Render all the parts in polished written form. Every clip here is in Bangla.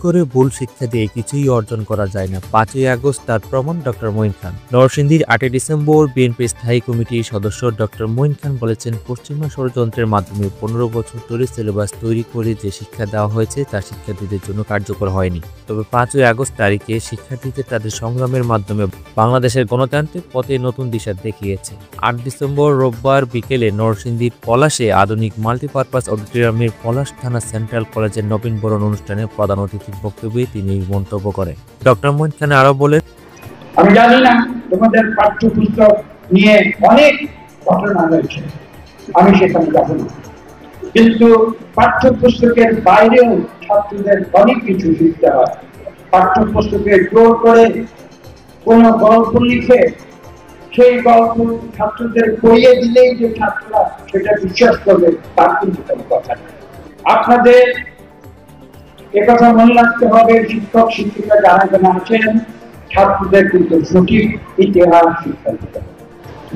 করে ভুল শিক্ষা দিয়ে কিছুই অর্জন করা যায় না। 5ই আগস্ট তার প্রমাণ ডক্টর মঈন খান। নরসিংদীর 8 ডিসেম্বর বিএনপি স্থায়ী কমিটির সদস্য ডক্টর মঈন খান বলেছেন, পশ্চিমা ষড়যন্ত্রের মাধ্যমে 15 বছর ধরে সিলেবাস তৈরি করে যে শিক্ষা দেওয়া হয়েছে তা শিক্ষার্থীদের জন্য কার্যকর হয়নি। তবে 5ই আগস্ট তারিখে শিক্ষার্থীদের তাদের সংগ্রামের মাধ্যমে বাংলাদেশের গণতান্ত্রিক পথে নতুন দিশা দেখিয়েছে। 8 ডিসেম্বর রোববার বিকেলে নরসিংদীর পলাশে আধুনিক মাল্টিপারপাস অডিটোরিয়ামের পলাশ থানা সেন্ট্রাল কলেজের নবীনবরণ অনুষ্ঠানে প্রধান অতিথির বক্তব্যে তিনি মন্তব্য করেন। ডক্টর মঈন খান আরো বলেন, আমি জানি না তোমাদের পাঠ্যপুস্তক নিয়ে অনেক ঘটনা রয়েছে, আমি সেখানে যাব না, কিন্তু পাঠ্যপুস্তকের বাইরেও ছাত্রদের অনেক কিছু শিখতে হয়। পাঠ্যপুস্তকে জোর করে কোন গল্প লিখে সেই গল্প ছাত্রদের পড়িয়ে দিলেই যে ছাত্ররা সেটা বিশ্বাস করবে তার কিন্তু কোনো কথা নেই। আপনাদের একথা মনে রাখতে হবে, শিক্ষক শিক্ষিকা যারা এখানে আছেন ছাত্রদের কিন্তু সঠিক ইতিহাস শিক্ষা দিতে হবে।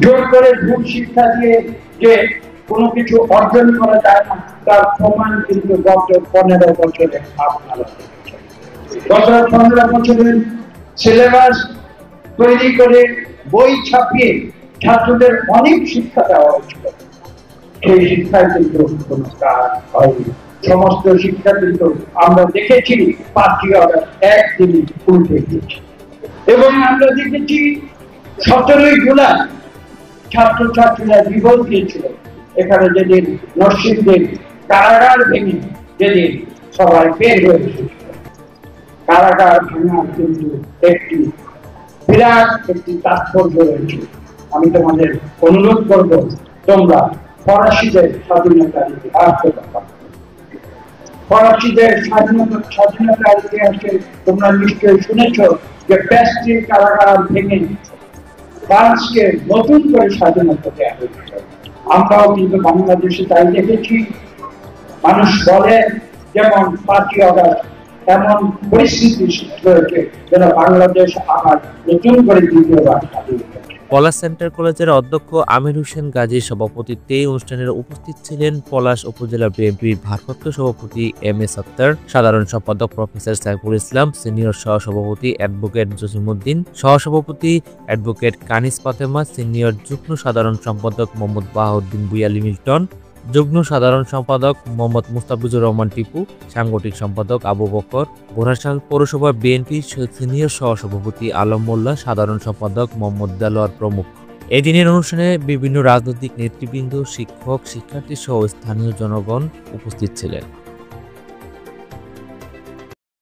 জোর করে ভুল শিক্ষা দিয়ে যে কোনো কিছু অর্জন করা যায় না তার প্রমাণ কিন্তু গত 15 বছরে আপনারা গত 15 বছরের সিলেবাস তৈরি করে বই ছাপিয়ে ছাত্রদের অনেক শিক্ষা দেওয়া হয়েছিল, সেই শিক্ষায় কিন্তু কোনো কাজ হয়নি। সমস্ত শিক্ষা কিন্তু আমরা দেখেছি 5ই আগস্ট একদিনই উল্টে গিয়েছে এবং আমরা দেখেছি 17ই জুলাই ছাত্রছাত্রীরা জীবন দিয়েছিল। এখানে যেদিন নরসিংদীর কারাগার ভেঙে যেদিন সবাই বের হয়ে এসেছিল, কারাগার ভাঙার কিন্তু একটি বিরাট একটি তাৎপর্য রয়েছে। আমি তোমাদের অনুরোধ করব, তোমরা ফরাসিদের স্বাধীনতার ইতিহাস দেখো। ফরাসিদের স্বাধীনতার ইতিহাসে তোমরা নিশ্চয়ই শুনেছ যে ব্যাস্টিল কারাগার ভেঙে ফ্রান্সকে নতুন করে স্বাধীনতা দেওয়া হয়েছিল। আমরাও কিন্তু বাংলাদেশে তাই দেখেছি। মানুষ বলে যেমন 5ই আগস্ট এমন পরিস্থিতি সৃষ্টি হয়েছে যেন বাংলাদেশ আবার নতুন করে দ্বিতীয়বার স্বাধীন হয়েছে। পলাশ সেন্ট্রাল কলেজের অধ্যক্ষ আমির হোসেন গাজীর সভাপতিত্বে অনুষ্ঠানের উপস্থিত ছিলেন পলাশ উপজেলা বিএনপির ভারপ্রাপ্ত সভাপতি এম.এ. সত্তার, সাধারণ সম্পাদক প্রফেসর সাইফুল ইসলাম, সিনিয়র সহসভাপতি অ্যাডভোকেট জসিমউদ্দিন, সহসভাপতি অ্যাডভোকেট কানিস ফাতেমা, সিনিয়র যুগ্ম সাধারণ সম্পাদক মোহাম্মদ বাহাউদ্দিন বুয়ালি মিল্টন, যুগ্ম সাধারণ সম্পাদক মোহাম্মদ মুস্তাফিজুর রহমান টিপু, সাংগঠনিক সম্পাদক আবু বকর, ঘোড়াশাল পৌরসভা বিএনপির সিনিয়র সহসভাপতি আলম মোল্লা, সাধারণ সম্পাদক মোহাম্মদ দেলোয়ার প্রমুখ। এই দিনের অনুষ্ঠানে বিভিন্ন রাজনৈতিক নেতৃবৃন্দ, শিক্ষক, শিক্ষার্থী সহ স্থানীয় জনগণ উপস্থিত ছিলেন।